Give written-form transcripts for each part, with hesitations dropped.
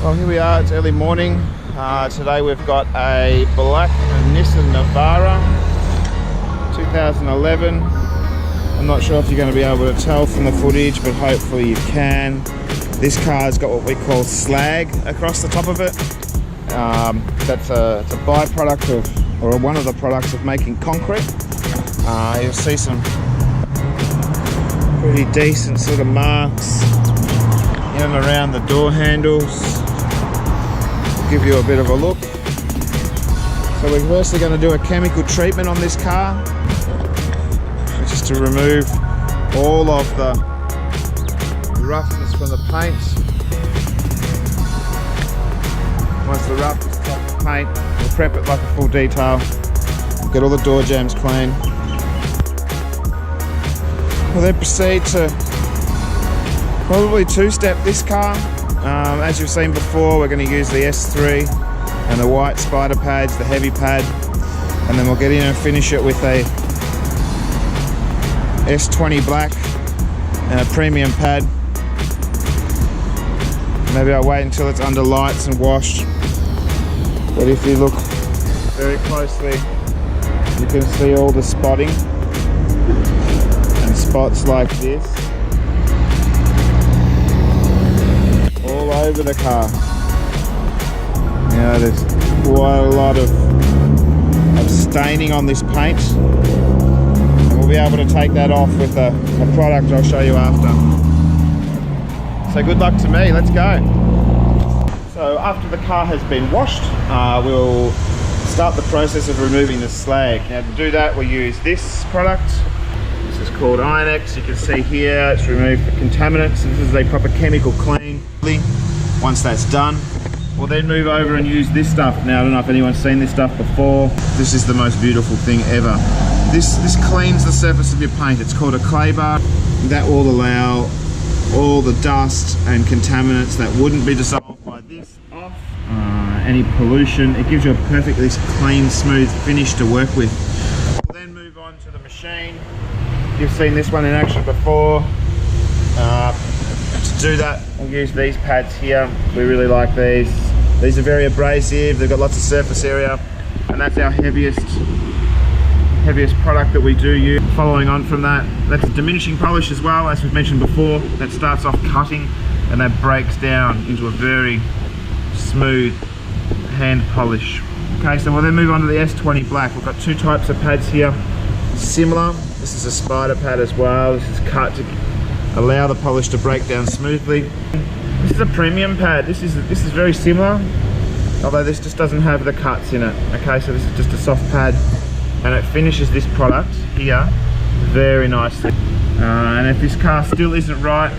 Well, here we are, it's early morning. Today we've got a black Nissan Navara 2011. I'm not sure if you're going to be able to tell from the footage, but hopefully you can. This car's got what we call slag across the top of it. It's a byproduct of, or one of the products of making concrete. You'll see some pretty decent sort of marks in and around the door handles. Give you a bit of a look. So we're firstly going to do a chemical treatment on this car, which is to remove all of the roughness from the paint. Once the roughness is off the paint, we'll prep it like a full detail, get all the door jambs clean. We'll then proceed to probably two-step this car. As you've seen before, we're going to use the S3 and the white spider pads, the heavy pad, and then we'll get in and finish it with a S20 black and a premium pad. Maybe I'll wait until it's under lights and washed, but if you look very closely, you can see all the spotting and spots like this all over the car. You know, there's quite a lot of staining on this paint, and we'll be able to take that off with a product I'll show you after. So good luck to me, let's go. So after the car has been washed, we'll start the process of removing the slag. Now to do that, we'll use this product. This is called Iron-X. You can see here it's removed the contaminants. This is a proper chemical clean. Once that's done, we'll then move over and use this stuff. Now I don't know if anyone's seen this stuff before. This is the most beautiful thing ever. This cleans the surface of your paint. It's called a clay bar. That will allow all the dust and contaminants that wouldn't be dissolved by this off. Any pollution. It gives you a perfectly clean, smooth finish to work with. We'll then move on to the machine. You've seen this one in action before. To do that, we'll use these pads here. We really like these. These are very abrasive. They've got lots of surface area, and that's our heaviest product that we do use. Following on from that, that's a diminishing polish as well, as we've mentioned before. That starts off cutting, and that breaks down into a very smooth hand polish. Okay, so we'll then move on to the S20 black. We've got two types of pads here, similar. This is a spider pad as well. This is cut to allow the polish to break down smoothly. This is a premium pad. This is very similar, although this just doesn't have the cuts in it. Okay, so this is just a soft pad, and it finishes this product here very nicely. And if this car still isn't right,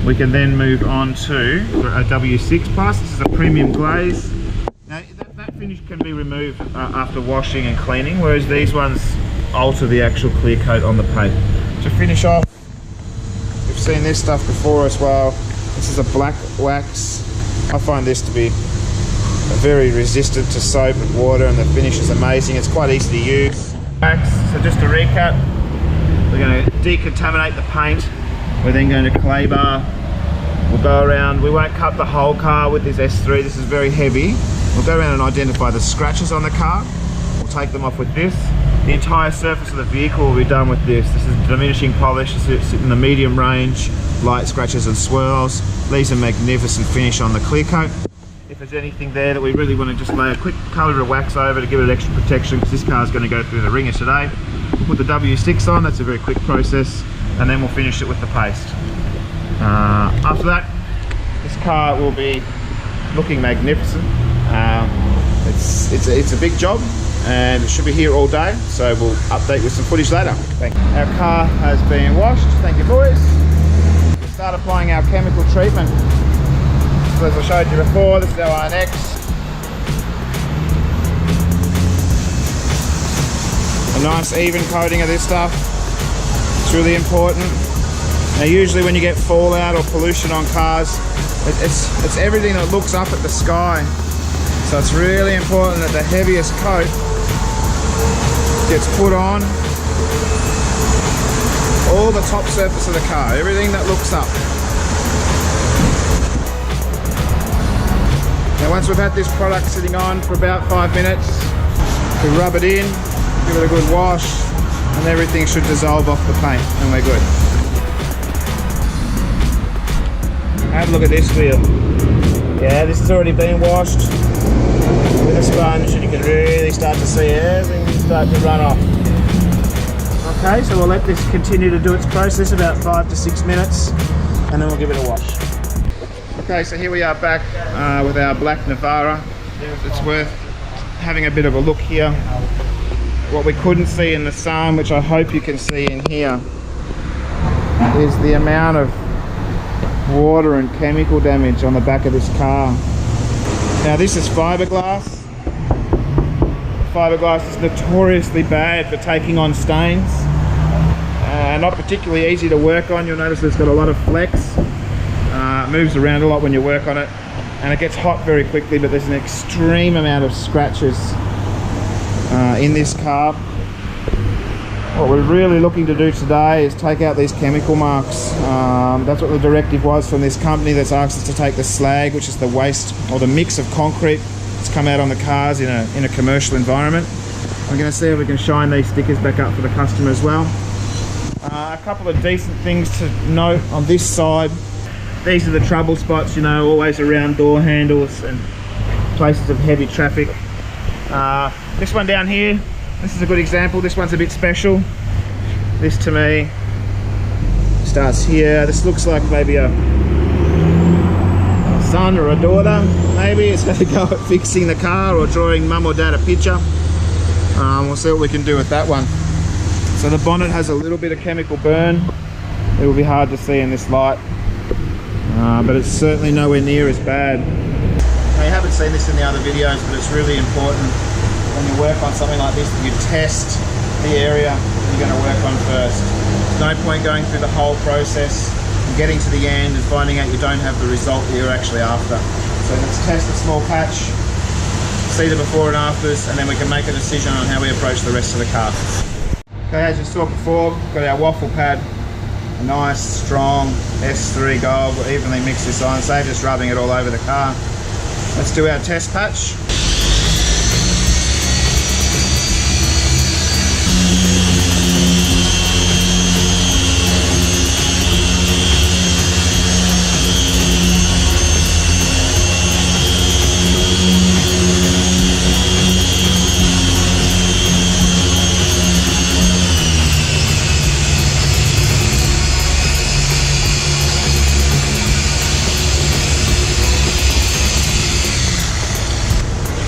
we can then move on to a W6 plus. This is a premium glaze. Now that finish can be removed after washing and cleaning, whereas these ones alter the actual clear coat on the paint. To finish off, we've seen this stuff before as well. This is a black wax. I find this to be very resistant to soap and water, and the finish is amazing. It's quite easy to use. Wax. So just to recap, we're going to decontaminate the paint. We're then going to clay bar. We'll go around. We won't cut the whole car with this S3. This is very heavy. We'll go around and identify the scratches on the car. We'll take them off with this. The entire surface of the vehicle will be done with this. This is diminishing polish. It's in the medium range, light scratches and swirls. Leaves a magnificent finish on the clear coat. If there's anything there that we really want to just lay a quick colour of wax over to give it extra protection, because this car is going to go through the ringer today. We'll put the W6 on. That's a very quick process, and then we'll finish it with the paste. After that, this car will be looking magnificent. It's a big job, and it should be here all day, so we'll update with some footage later. Thank you. Our car has been washed. Thank you, boys. We'll start applying our chemical treatment. So as I showed you before, this is our Iron-X. A nice even coating of this stuff. It's really important. Now usually when you get fallout or pollution on cars, it's everything that looks up at the sky. So it's really important that the heaviest coat gets put on all the top surface of the car, everything that looks up. Now once we've had this product sitting on for about 5 minutes, we rub it in, give it a good wash, and everything should dissolve off the paint and we're good. Have a look at this wheel. Yeah, this has already been washed with a sponge and you can really start to see everything start to run off. Okay, so we'll let this continue to do its process about 5 to 6 minutes and then we'll give it a wash. Okay, so here we are back with our black Navara. It's worth having a bit of a look here. What we couldn't see in the sun, which I hope you can see in here, is the amount of water and chemical damage on the back of this car. Now this is fiberglass. Fiberglass is notoriously bad for taking on stains. Not particularly easy to work on. You'll notice it's got a lot of flex. It moves around a lot when you work on it. And it gets hot very quickly, but there's an extreme amount of scratches in this car. What we're really looking to do today is take out these chemical marks. That's what the directive was from this company that's asked us to take the slag, which is the waste or the mix of concrete that's come out on the cars in a commercial environment. I'm going to see if we can shine these stickers back up for the customer as well. A couple of decent things to note on this side. These are the trouble spots, you know, always around door handles and places of heavy traffic. This one down here, this is a good example. This one's a bit special. This to me starts here. This looks like maybe a son or a daughter, maybe. It's going to go at fixing the car or drawing mum or dad a picture. We'll see what we can do with that one. So the bonnet has a little bit of chemical burn. It will be hard to see in this light, but it's certainly nowhere near as bad. Now, you haven't seen this in the other videos, but it's really important when you work on something like this that you test the area you're going to work on first. There's no point going through the whole process and getting to the end and finding out you don't have the result that you're actually after. So let's test a small patch, see the before and afters, and then we can make a decision on how we approach the rest of the car. Okay, as you saw before, we've got our waffle pad, a nice strong S3 gold. We'll evenly mix this on, save just rubbing it all over the car. Let's do our test patch.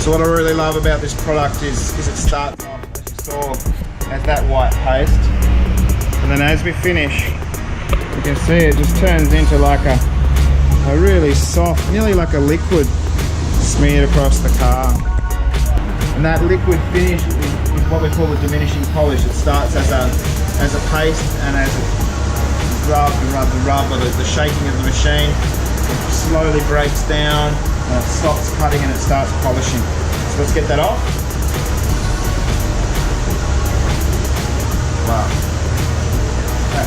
So what I really love about this product is it starts off, as you saw, as that white paste, and then as we finish, you can see it just turns into like a really soft, nearly like a liquid smeared across the car. And that liquid finish is what we call the diminishing polish. It starts as a paste, and as it's rubbed and rubbed and rubbed by the shaking of the machine, it slowly breaks down. And it stops cutting and it starts polishing. So let's get that off. Wow. Okay.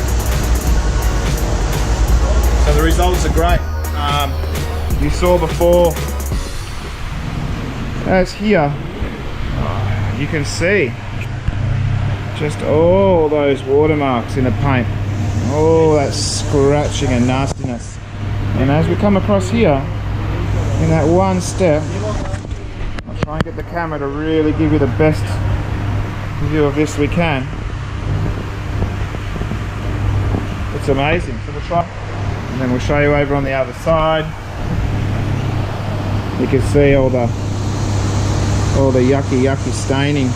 So the results are great. You saw before, as here, you can see just all those watermarks in the paint. All that scratching and nastiness. And as we come across here, in that one step, I'll try and get the camera to really give you the best view of this we can. It's amazing. So we'll try, and then we'll show you over on the other side. You can see all the yucky staining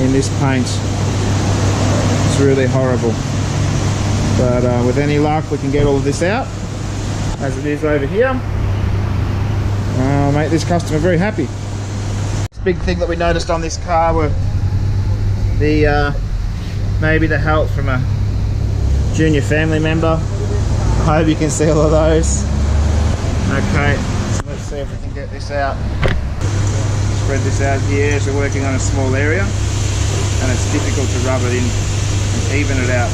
in this paint. It's really horrible. But with any luck, we can get all of this out, as it is over here. I'll make this customer very happy. This big thing that we noticed on this car were the maybe the help from a junior family member. I hope you can see all of those. Okay, so let's see if we can get this out. Spread this out here as we're working on a small area, and it's difficult to rub it in and even it out.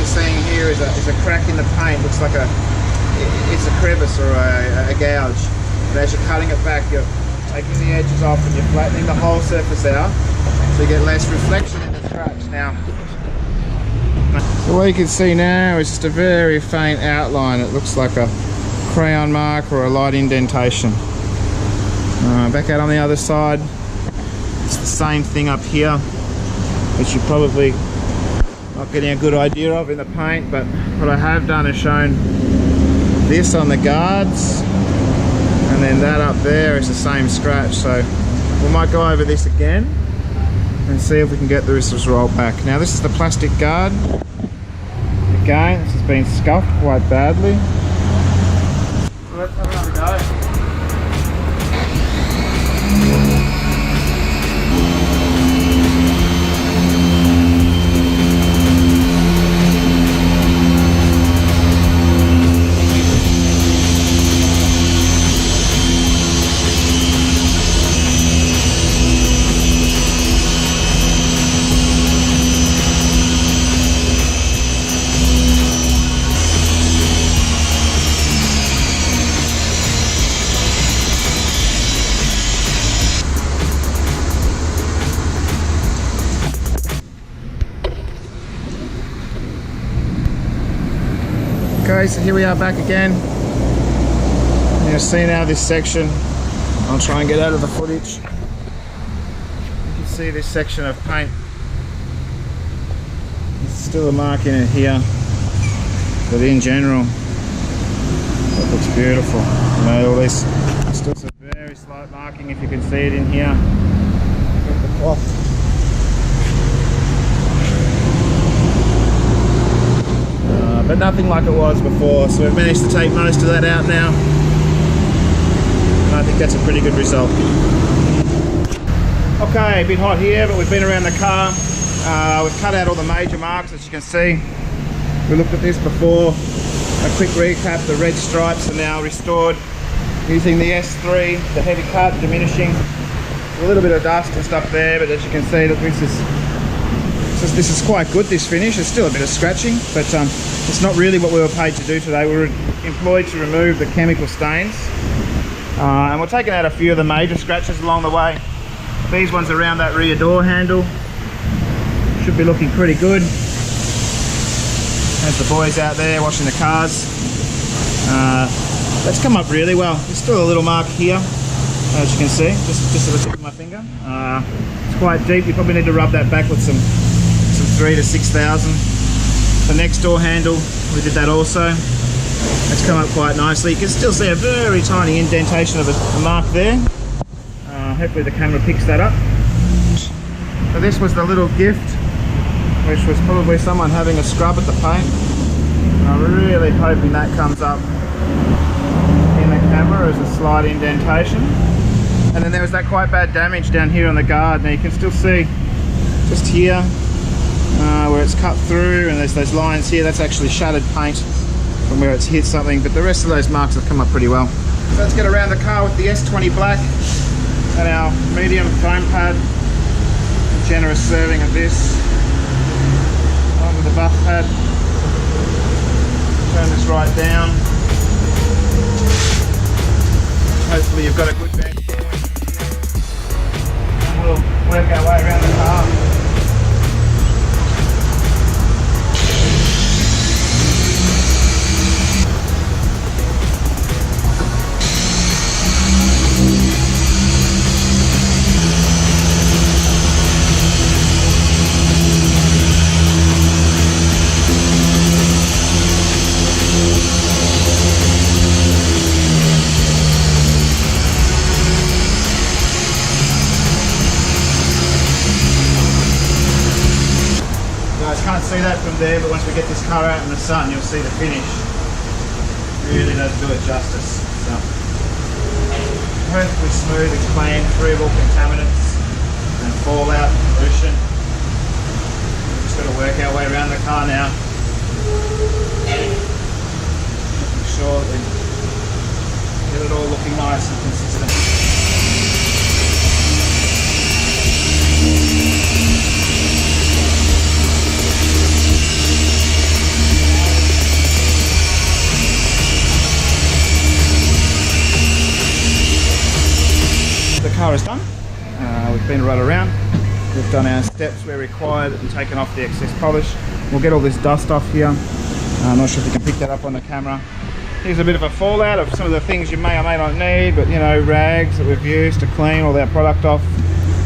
you're seeing here is a crack in the paint. Looks like it's a crevice or a gouge. And as you're cutting it back, you're taking the edges off and you're flattening the whole surface out so you get less reflection in the scratch. Now, so what you can see now is just a very faint outline. It looks like a crayon mark or a light indentation. Back out on the other side, it's the same thing up here, which you're probably not getting a good idea of in the paint, but what I have done is shown this on the guards, and then that up there is the same scratch. So we might go over this again and see if we can get this rolled back. Now this is the plastic guard. Again, this has been scuffed quite badly. So let's have another go. Okay, so here we are back again. You'll see now this section. I'll try and get out of the footage. You can see this section of paint. There's still a mark in it here, but in general, it looks beautiful. You know, all this, still some very slight marking if you can see it in here. Got the cloth. But nothing like it was before, so we've managed to take most of that out now, and I think that's a pretty good result. Okay, a bit hot here, but we've been around the car. We've cut out all the major marks, as you can see. We looked at this before. A quick recap: the red stripes are now restored using the S3, the heavy cut, diminishing. A little bit of dust and stuff there, but as you can see, that this is quite good, this finish. There's still a bit of scratching, but it's not really what we were paid to do today. We were employed to remove the chemical stains, and we're taking out a few of the major scratches along the way. These ones around that rear door handle should be looking pretty good. There's the boys out there washing the cars. That's come up really well. There's still a little mark here, as you can see, just at the tip of my finger. It's quite deep. You probably need to rub that back with some 3 to 6,000. The next door handle, we did that also. It's come up quite nicely. You can still see a very tiny indentation of a mark there. Hopefully the camera picks that up. So this was the little gift, which was probably someone having a scrub at the paint. I'm really hoping that comes up in the camera as a slight indentation. And then there was that quite bad damage down here on the guard. Now you can still see just here where it's cut through, and there's those lines here. That's actually shattered paint from where it's hit something, but the rest of those marks have come up pretty well. So let's get around the car with the S20 black and our medium foam pad. A generous serving of this. On with the buff pad. Turn this right down. Hopefully you've got a good bench point. And we'll work our way around the car. Can't see that from there, but once we get this car out in the sun, you'll see the finish. Really does do it justice. So, perfectly smooth and clean, free of all contaminants and fallout and pollution. We've just got to work our way around the car now. Making sure that we get it all looking nice and consistent. clean it right around. We've done our steps where required and taken off the excess polish. We'll get all this dust off here. I'm not sure if you can pick that up on the camera. Here's a bit of a fallout of some of the things you may or may not need, but you know, rags that we've used to clean all our product off.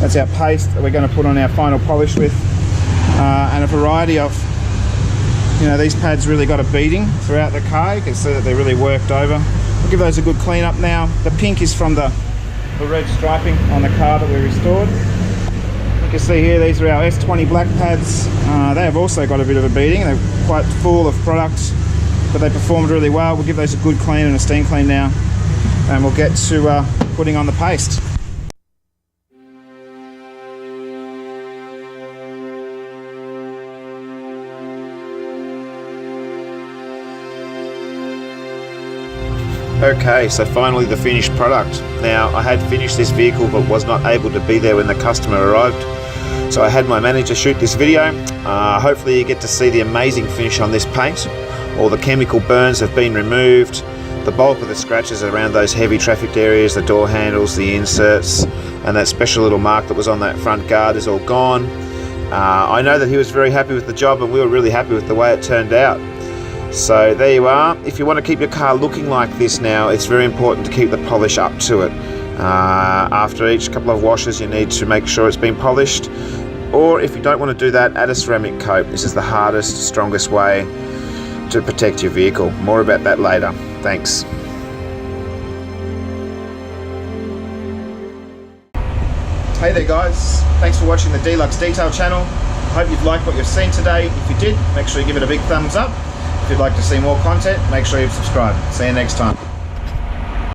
That's our paste that we're going to put on our final polish with. And a variety of, you know, these pads really got a beating throughout the car. You can see that they're really worked over. We'll give those a good clean up now. The pink is from the red striping on the car that we restored. You can see here, these are our S20 black pads. They have also got a bit of a beating. They're quite full of product, but they performed really well. We'll give those a good clean and a steam clean now, and we'll get to putting on the paste. Okay, so finally the finished product. Now, I had finished this vehicle but was not able to be there when the customer arrived, so I had my manager shoot this video. Hopefully you get to see the amazing finish on this paint. All the chemical burns have been removed. The bulk of the scratches around those heavy trafficked areas, the door handles, the inserts, and that special little mark that was on that front guard is all gone. I know that he was very happy with the job, and we were really happy with the way it turned out. So there you are. If you want to keep your car looking like this now, it's very important to keep the polish up to it. After each couple of washes, you need to make sure it's been polished, or if you don't want to do that, add a ceramic coat. This is the hardest, strongest way to protect your vehicle. More about that later. Thanks. Hey there guys, thanks for watching the Deluxe Detail channel. I hope you've liked what you've seen today. If you did, make sure you give it a big thumbs up. If you'd like to see more content, make sure you've subscribed. See you next time.